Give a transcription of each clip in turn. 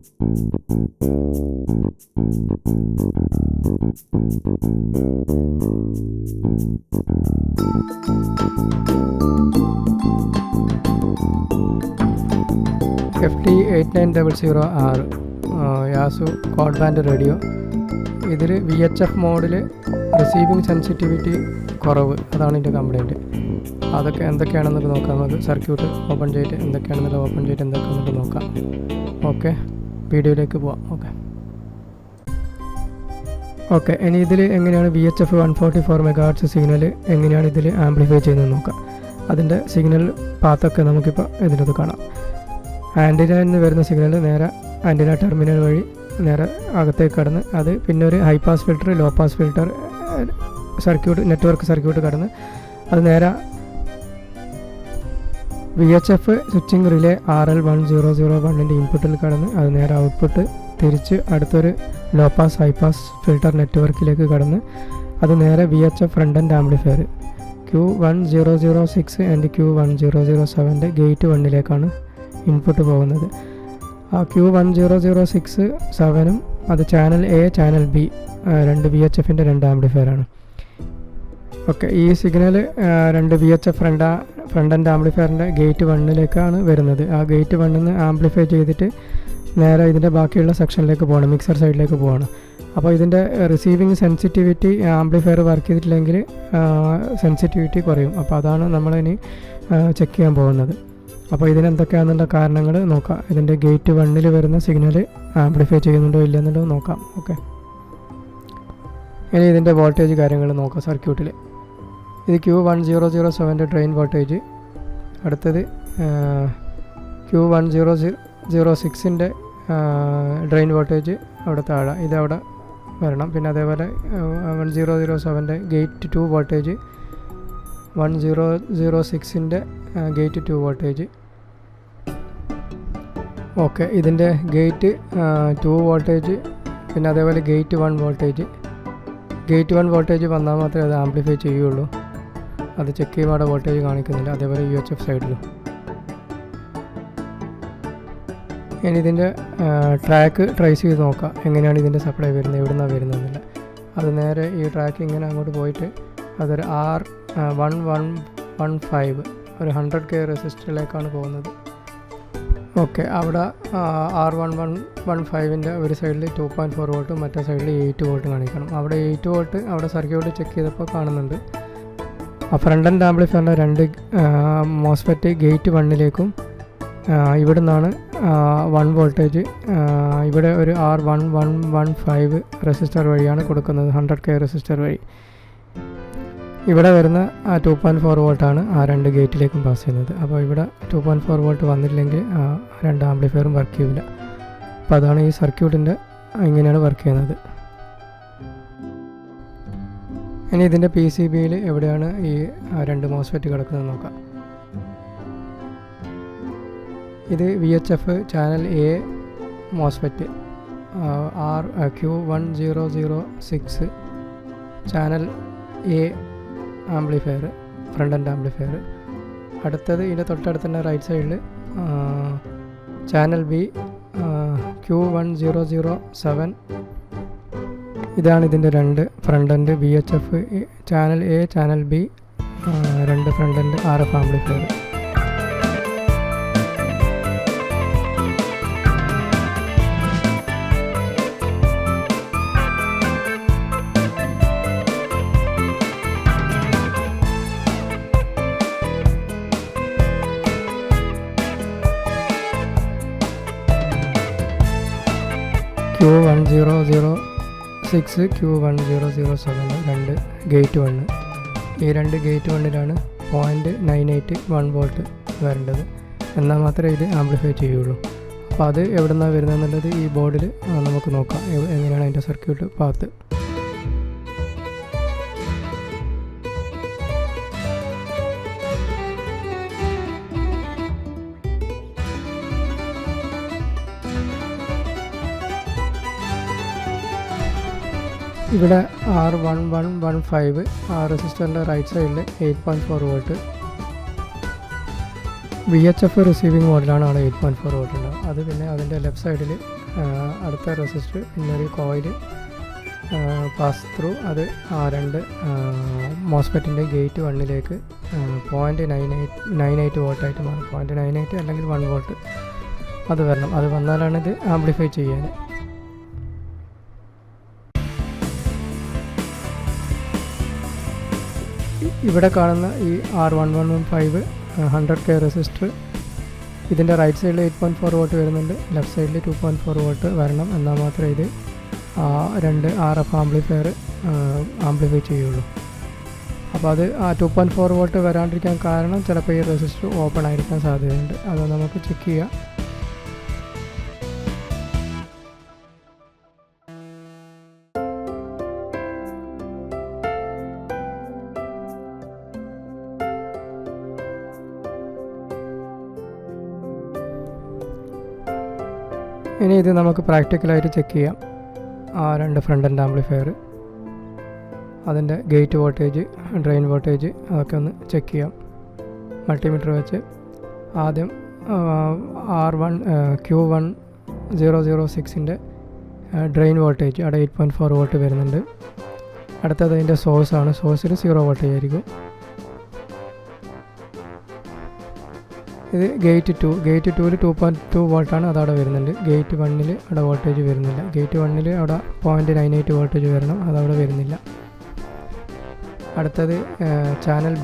FT8900R Yaesu quad band radio. ഇതിൽ VHF മോഡിൽ receiving sensitivity കുറവ്, അതാണ് ഇതിൻ്റെ കംപ്ലയിൻറ്റ്. അതൊക്കെ എന്തൊക്കെയാണെന്നൊക്കെ നോക്കാം. നമുക്ക് സർക്യൂട്ട് ഓപ്പൺ ചെയ്തിട്ട് എന്തൊക്കെയാണെന്നൊക്കെ നോക്കാം. ഓക്കെ, വീഡിയോയിലേക്ക് പോവാം. ഓക്കെ, ഇനി ഇതിൽ എങ്ങനെയാണ് VHF 144 MHz സിഗ്നൽ എങ്ങനെയാണ് ഇതിൽ ആംപ്ലിഫൈ ചെയ്യുന്നത് നോക്കാം. അതിൻ്റെ സിഗ്നൽ പാത്തൊക്കെ നമുക്കിപ്പോൾ ഇതിനകത്ത് കാണാം. ആൻറ്റിനയിൽ നിന്ന് വരുന്ന സിഗ്നൽ നേരെ ആൻറ്റിന ടെർമിനൽ വഴി നേരെ അകത്തേക്ക് കടന്ന് അത് പിന്നെ ഒരു high pass filter, low pass filter circuit, network circuit കടന്ന് അത് നേരെ VHF സ്വിച്ചിങ് റിലേ RL1001ൻ്റെ ഇൻപുട്ടിൽ കടന്ന് അത് നേരെ ഔട്ട്പുട്ട് തിരിച്ച് അടുത്തൊരു low pass high pass filter നെറ്റ്വർക്കിലേക്ക് കടന്ന് അത് നേരെ VHF front end amplifier Q1006 and Q1007ൻ്റെ ഗേറ്റ് 1ലേക്കാണ് ഇൻപുട്ട് പോകുന്നത്. ആ Q1006 7 അത് ചാനൽ A, ചാനൽ B, രണ്ട് VHFൻ്റെ രണ്ട് ആംപ്ലിഫയറാണ്. ഓക്കെ, ഈ സിഗ്നൽ രണ്ട് VHF ഫ്രണ്ട് എൻഡ് ആംപ്ലിഫയറിൻ്റെ ഗേറ്റ് 1ലേക്കാണ് വരുന്നത്. ആ ഗേറ്റ് 1ൽ നിന്ന് ആംപ്ലിഫൈ ചെയ്തിട്ട് നേരെ ഇതിൻ്റെ ബാക്കിയുള്ള സെക്ഷനിലേക്ക് പോകണം, മിക്സർ സൈഡിലേക്ക് പോകണം. അപ്പോൾ ഇതിൻ്റെ റിസീവിങ് സെൻസിറ്റിവിറ്റി ആംപ്ലിഫയർ വർക്ക് ചെയ്തിട്ടില്ലെങ്കിൽ സെൻസിറ്റിവിറ്റി കുറയും. അപ്പോൾ അതാണ് നമ്മളിനി ചെക്ക് ചെയ്യാൻ പോകുന്നത്. അപ്പോൾ ഇതിനെന്തൊക്കെയാണെന്നുള്ള കാരണങ്ങൾ നോക്കാം. ഇതിൻ്റെ ഗേറ്റ് 1ൽ വരുന്ന സിഗ്നൽ ആംപ്ലിഫൈ ചെയ്യുന്നുണ്ടോ ഇല്ലെന്നുണ്ടോ നോക്കാം. ഓക്കെ, ഇനി ഇതിൻ്റെ വോൾട്ടേജ് കാര്യങ്ങൾ നോക്കാം. സർക്യൂട്ടിൽ ഇത് Q1007ൻ്റെ ഡ്രെയിൻ വോൾട്ടേജ്, അടുത്തത് Q1006ൻ്റെ ഡ്രെയിൻ വോൾട്ടേജ് അവിടെ താഴെ, ഇതവിടെ വരണം. പിന്നെ അതേപോലെ 1007ൻ്റെ ഗേറ്റ് 2 വോൾട്ടേജ്, 1006ൻ്റെ ഗേറ്റ് 2 വോൾട്ടേജ്. ഓക്കെ, ഇതിൻ്റെ ഗേറ്റ് 2 വോൾട്ടേജ് പിന്നെ അതേപോലെ ഗേറ്റ് 1 വോൾട്ടേജ്. ഗേറ്റ് 1 വോൾട്ടേജ് വന്നാൽ മാത്രമേ അത് ആംപ്ലിഫൈ ചെയ്യുള്ളൂ. അത് ചെക്ക് ചെയ്യുമ്പോൾ അവിടെ വോൾട്ടേജ് കാണിക്കുന്നില്ല. അതേപോലെ UHF സൈഡിലും. ഇനി ഇതിൻ്റെ ട്രാക്ക് ട്രേസ് ചെയ്ത് നോക്കാം, എങ്ങനെയാണ് ഇതിൻ്റെ സപ്ലൈ വരുന്നത്, എവിടെ നിന്നാണ് വരുന്നതെന്നില്ല. അത് നേരെ ഈ ട്രാക്ക് ഇങ്ങനെ അങ്ങോട്ട് പോയിട്ട് അതൊരു R1115 ഒരു 100K റെസിസ്റ്ററിലേക്കാണ് പോകുന്നത്. ഓക്കെ, അവിടെ R1115ൻ്റെ ഒരു സൈഡിൽ 2.4 വോൾട്ടും മറ്റേ സൈഡിൽ 8 വോൾട്ട് കാണിക്കണം. അവിടെ 8 വോൾട്ട് അവിടെ സർക്യൂട്ട് ചെക്ക് ചെയ്തപ്പോൾ കാണുന്നുണ്ട്. ആ ഫ്രണ്ട് എൻഡ് ആംപ്ലിഫയറിൻ്റെ രണ്ട് മോസ്ഫെറ്റ് ഗേറ്റ് 1ലേക്കും ഇവിടെ നിന്നാണ് 1 വോൾട്ടേജ് ഇവിടെ ഒരു R1115 റെസിസ്റ്റർ വഴിയാണ് കൊടുക്കുന്നത്, 100K റെസിസ്റ്റർ വഴി. ഇവിടെ വരുന്ന 2.4 വോൾട്ടാണ് ആ രണ്ട് ഗേറ്റിലേക്കും പാസ് ചെയ്യുന്നത്. അപ്പോൾ ഇവിടെ 2.4 വോൾട്ട് വന്നില്ലെങ്കിൽ രണ്ട് ആംപ്ലിഫയറും വർക്ക് ചെയ്യില്ല. അപ്പോൾ അതാണ് ഈ സർക്യൂട്ടിൻ്റെ ഇങ്ങനെയാണ് വർക്ക് ചെയ്യുന്നത്. ഇനി ഇതിൻ്റെ PCBയിൽ എവിടെയാണ് ഈ രണ്ട് മോസ്ഫെറ്റ് കിടക്കുന്നത് നോക്കാം. ഇത് VHF channel A MOSFET Q1006 channel A amplifier, front end amplifier. അടുത്തത് ഇതിൻ്റെ തൊട്ടടുത്ത് തന്നെ റൈറ്റ് സൈഡിൽ ചാനൽ B Q1007. ഇതാണ് ഇതിൻ്റെ രണ്ട് front end VHF channel A, channel B, രണ്ട് front end RF amplifier. Q1006 Q1007 രണ്ട് ഗേറ്റ് 1. ഈ രണ്ട് ഗേറ്റ് 1ലാണ് 0.981 വോൾട്ട് വരേണ്ടത്. എന്നാൽ മാത്രമേ ഇത് ആംപ്ലിഫൈ ചെയ്യുള്ളൂ. അപ്പോൾ അത് എവിടെ നിന്നാണ് വരുന്നതെന്നുള്ളത് ഈ ബോർഡിൽ നമുക്ക് നോക്കാം, എങ്ങനെയാണ് അതിൻ്റെ സർക്യൂട്ട് പാത്ത്. ഇവിടെ R1115 റെസിസ്റ്ററിൻ്റെ റൈറ്റ് സൈഡിൽ 8.4 വോൾട്ട്. VHF റിസീവിങ് മോഡലാണ് അവിടെ 8.4 വോൾട്ട് ഉണ്ടാവും. അത് പിന്നെ അതിൻ്റെ ലെഫ്റ്റ് സൈഡിൽ അടുത്ത റെസിസ്റ്റർ പിന്നെ ഒരു കോയിൽ പാസ് ത്രൂ അത് ആ രണ്ട് മോസ്ഫെറ്റിൻ്റെ ഗേറ്റ് 1ലേക്ക് 0.98 വോൾട്ടായിട്ട് മാറും. 0.98 അല്ലെങ്കിൽ 1 വോൾട്ട് അത് വരണം. അത് വന്നാലാണ് ഇത് ആംപ്ലിഫൈ ചെയ്യാൻ. ഇവിടെ കാണുന്ന ഈ R1115 100K റെസിസ്റ്റർ ഇതിൻ്റെ റൈറ്റ് സൈഡിൽ 8.4 വോൾട്ട് വരുന്നുണ്ട്, ലെഫ്റ്റ് സൈഡിൽ 2.4 വോൾട്ട് വരണം. എന്നാൽ മാത്രമേ ഇത് രണ്ട് RF ആംപ്ലിഫയർ ആംപ്ലിഫൈ ചെയ്യുള്ളൂ. അപ്പോൾ അത് ആ 2.4 വോൾട്ട് വരാണ്ടിരിക്കാൻ കാരണം ചിലപ്പോൾ ഈ റെസിസ്റ്റർ ഓപ്പൺ ആയിരിക്കാൻ സാധ്യതയുണ്ട്. അത് നമുക്ക് ചെക്ക് ചെയ്യാം. ഇനി ഇത് നമുക്ക് പ്രാക്ടിക്കലായിട്ട് ചെക്ക് ചെയ്യാം. ആ രണ്ട് ഫ്രണ്ട് എൻഡ് ആംപ്ലിഫയർ അതിൻ്റെ ഗേറ്റ് വോൾട്ടേജ്, ഡ്രെയിൻ വോൾട്ടേജ് അതൊക്കെ ഒന്ന് ചെക്ക് ചെയ്യാം മൾട്ടിമീറ്റർ വെച്ച്. ആദ്യം Q1006ൻ്റെ ഡ്രെയിൻ വോൾട്ടേജ് അവിടെ 8.4 വോൾട്ട് വരുന്നുണ്ട്. അടുത്തത് അതിൻ്റെ സോഴ്സാണ്. സോഴ്സിൽ 0 വോൾട്ടേജ് ആയിരിക്കും. ഇത് ഗേറ്റ് 2ൽ 2.2 വോൾട്ടാണ്, അതവിടെ വരുന്നുണ്ട്. ഗേറ്റ് 1ൽ അവിടെ വോൾട്ടേജ് വരുന്നില്ല. ഗേറ്റ് 1ൽ അവിടെ 0.98 വോൾട്ടേജ് വരണം, അതവിടെ വരുന്നില്ല. അടുത്തത് ചാനൽ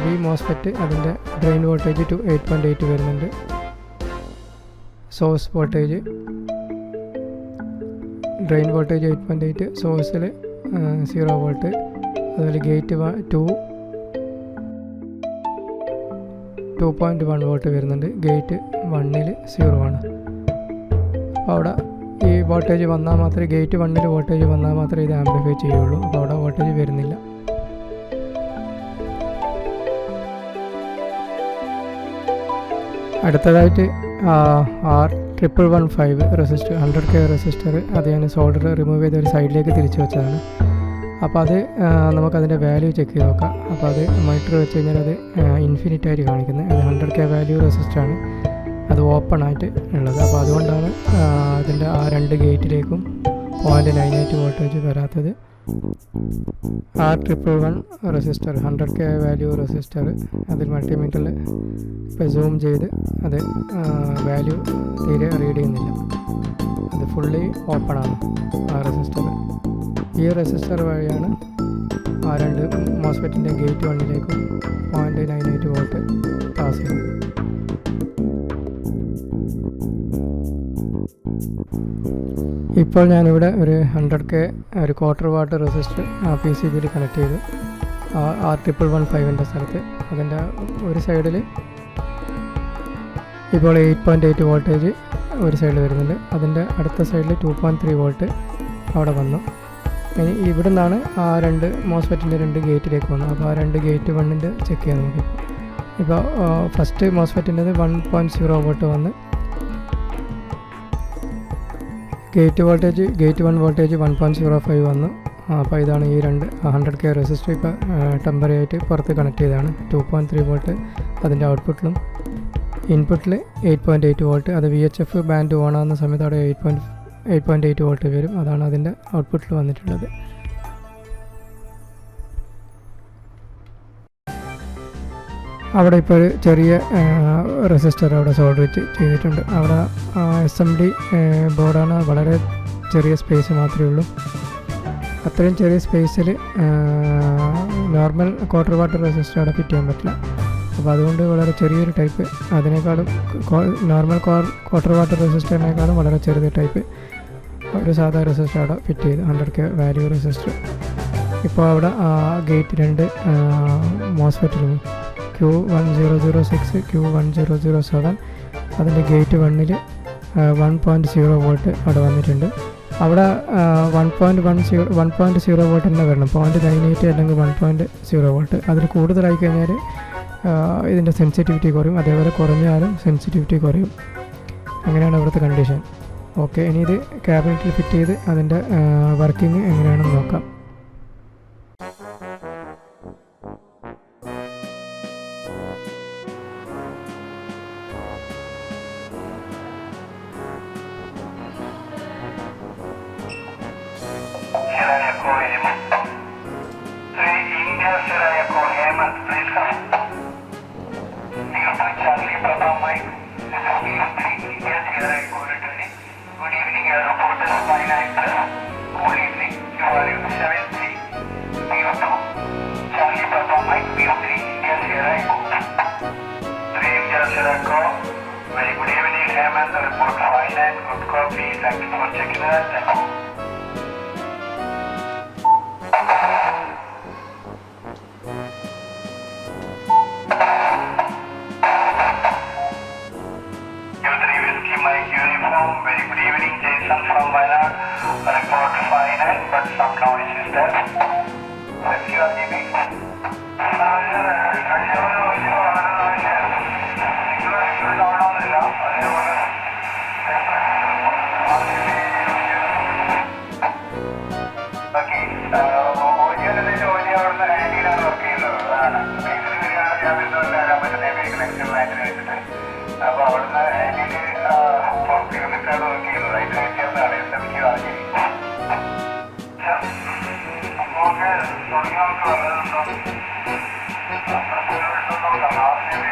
ബി മോസ്ഫെറ്റ് അതിൻ്റെ ഡ്രെയിൻ വോൾട്ടേജ് 8.8 വരുന്നുണ്ട്. സോഴ്സ് വോൾട്ടേജ് ഡ്രെയിൻ വോൾട്ടേജ് 8.8, സോഴ്സിൽ 0 വോൾട്ട്. അതുപോലെ ഗേറ്റ് 2.1 വോൾട്ട് വരുന്നുണ്ട്. ഗേറ്റ് 1ൽ 0 ആണ്. അപ്പോൾ അവിടെ ഈ വോൾട്ടേജ് വന്നാൽ മാത്രമേ ഗേറ്റ് 1ൽ വോൾട്ടേജ് വന്നാൽ മാത്രമേ ഇത് ആംപ്ലിഫൈ ചെയ്യുള്ളൂ. അപ്പോൾ അവിടെ വോൾട്ടേജ് വരുന്നില്ല. അടുത്തതായിട്ട് R1115 റെസിസ്റ്റർ 100K റെസിസ്റ്റർ അത് ഞാൻ സോൾഡർ റിമൂവ് ചെയ്ത് ഒരു സൈഡിലേക്ക് തിരിച്ചു വെച്ചതാണ്. അപ്പോൾ അത് നമുക്കതിൻ്റെ വാല്യൂ ചെക്ക് ചെയ്ത് നോക്കാം. അപ്പോൾ അത് മീറ്റർ വെച്ച് കഴിഞ്ഞാൽ അത് ഇൻഫിനിറ്റ് ആയിട്ട് കാണിക്കുന്നത്. അത് 100K വാല്യൂ റെസിസ്റ്ററാണ്, അത് ഓപ്പൺ ആയിട്ട് ഉള്ളത്. അപ്പോൾ അതുകൊണ്ടാണ് അതിൻ്റെ ആ രണ്ട് ഗേറ്റിലേക്കും 0.98 വോൾട്ടേജ് വരാത്തത്. R1115 resistor 100K value resistor അതിൽ മൾട്ടിമീറ്ററിൽ ഇപ്പോൾ സൂം ചെയ്ത് അത് വാല്യൂ തീരെ റീഡ് ചെയ്യുന്നില്ല. അത് ഫുള്ളി ഓപ്പണാണ് ആ റെസിസ്റ്റർ. ഈ റെസിസ്റ്റർ വഴിയാണ് ആ രണ്ട് മോസ്ഫെറ്റിൻ്റെ ഗേറ്റ് 1ലേക്കും 0.98 വോൾട്ട് പാസ് ചെയ്യുന്നത്. ഇപ്പോൾ ഞാനിവിടെ ഒരു 100K ഒരു ക്വാർട്ടർ വാട്ട് റെസിസ്റ്റർ PCBയിൽ കണക്ട് ചെയ്തു R1115ൻ്റെ സ്ഥലത്ത്. അതിൻ്റെ ഒരു സൈഡിൽ ഇപ്പോൾ 8.8 വോൾട്ടേജ് ഒരു സൈഡിൽ വരുന്നുണ്ട്. അതിൻ്റെ അടുത്ത സൈഡിൽ 2.3 വോൾട്ട് അവിടെ വന്നു. ഇനി ഇവിടെ നിന്നാണ് ആ രണ്ട് മോസ്ഫെറ്റിൻ്റെ രണ്ട് ഗേറ്റിലേക്ക് വന്നത്. അപ്പോൾ ആ രണ്ട് ഗേറ്റ് 1ൻ്റെ ചെക്ക് ചെയ്യാൻ നോക്കി. ഇപ്പോൾ ഫസ്റ്റ് മോസ്ഫെറ്റിൻ്റെത് 1.0 വോൾട്ട് വന്ന് ഗേറ്റ് 1 വോൾട്ടേജ് 1.05 വന്നു. അപ്പോൾ ഇതാണ് ഈ രണ്ട് 100K റെസിസ്റ്റർ ഇപ്പോൾ ടെമ്പററി ആയിട്ട് പുറത്ത് കണക്ട് ചെയ്തതാണ്. 2.3 വോൾട്ട് അതിൻ്റെ ഔട്ട്പുട്ടിലും ഇൻപുട്ടിൽ 8.8 വോൾട്ട്. അത് VHF ബാൻഡ് ഓൺ ആകുന്ന സമയത്ത് അവിടെ 8.8 വോൾട്ട് വരും. അതാണ് അതിൻ്റെ ഔട്ട്പുട്ടിൽ വന്നിട്ടുള്ളത്. അവിടെ ഇപ്പോൾ ഒരു ചെറിയ റെസിസ്റ്റർ അവിടെ സോൾഡർ ചെയ്തിട്ടുണ്ട്. അവിടെ SMD ബോർഡാണ്, വളരെ ചെറിയ സ്പേസ് മാത്രമേ ഉള്ളൂ. അത്രയും ചെറിയ സ്പേസിൽ നോർമൽ ക്വാർട്ടർ വാട്ടർ റെസിസ്റ്റർ അവിടെ ഫിറ്റ് ചെയ്യാൻ പറ്റില്ല. അപ്പോൾ അതുകൊണ്ട് വളരെ ചെറിയൊരു ടൈപ്പ്, അതിനേക്കാളും നോർമൽ ക്വാർട്ടർ വാട്ടർ റെസിസ്റ്ററിനേക്കാളും വളരെ ചെറിയ ടൈപ്പ് ഒരു സാധാ റെസിസ്റ്റർ അവിടെ ഫിറ്റ് ചെയ്ത് 100K വാല്യൂ റെസിസ്റ്റർ. ഇപ്പോൾ അവിടെ ഗേറ്റ് 2 മോസ്ഫെറ്റിലും Q1006 Q1007 അതിൻ്റെ ഗേറ്റ് 1ൽ 1.0 വോൾട്ട് അവിടെ വന്നിട്ടുണ്ട്. അവിടെ 1.0 വോൾട്ട് തന്നെ വരണം, 0.98 അല്ലെങ്കിൽ 1.0 വോൾട്ട്. അതിൽ കൂടുതലായി കഴിഞ്ഞാൽ ഇതിൻ്റെ സെൻസിറ്റിവിറ്റി കുറയും, അതേപോലെ കുറഞ്ഞാലും സെൻസിറ്റിവിറ്റി കുറയും. അങ്ങനെയാണ് ഇവിടുത്തെ കണ്ടീഷൻ. ഓക്കെ, ഇനി ഇത് ക്യാബിനറ്റിൽ ഫിറ്റ് ചെയ്ത് അതിൻ്റെ വർക്കിംഗ് എങ്ങനെയാണെന്ന് നോക്കാം. Echo Echo. 3 India Sierra Echo Hemant, please come. New Charlie Papa Mike. This is PO3 India Sierra Echo returning. Good evening, airport is 59 plus. Good evening, you are 73. PO2 Charlie Papa Mike, PO3 India Sierra Echo. 3 India Sierra Echo. Very good evening, Hemant. The report 59. Good copy. Thank you for checking that. Thank you. Mike uniform, very good evening, Jason from Wayanad. Report 59, but some noise is there. Thank you, RGB. അപ്പോൾ അവിടുന്ന് എനിക്ക് കിലോമീറ്ററാണ് work ചെയ്യുന്നത്. അതിന് വ്യത്യാസമാണ് ശ്രമിക്കുക RGB. നമുക്ക് തുടങ്ങിയവർക്ക് വന്നതുണ്ടോ? നോക്കാം. RGB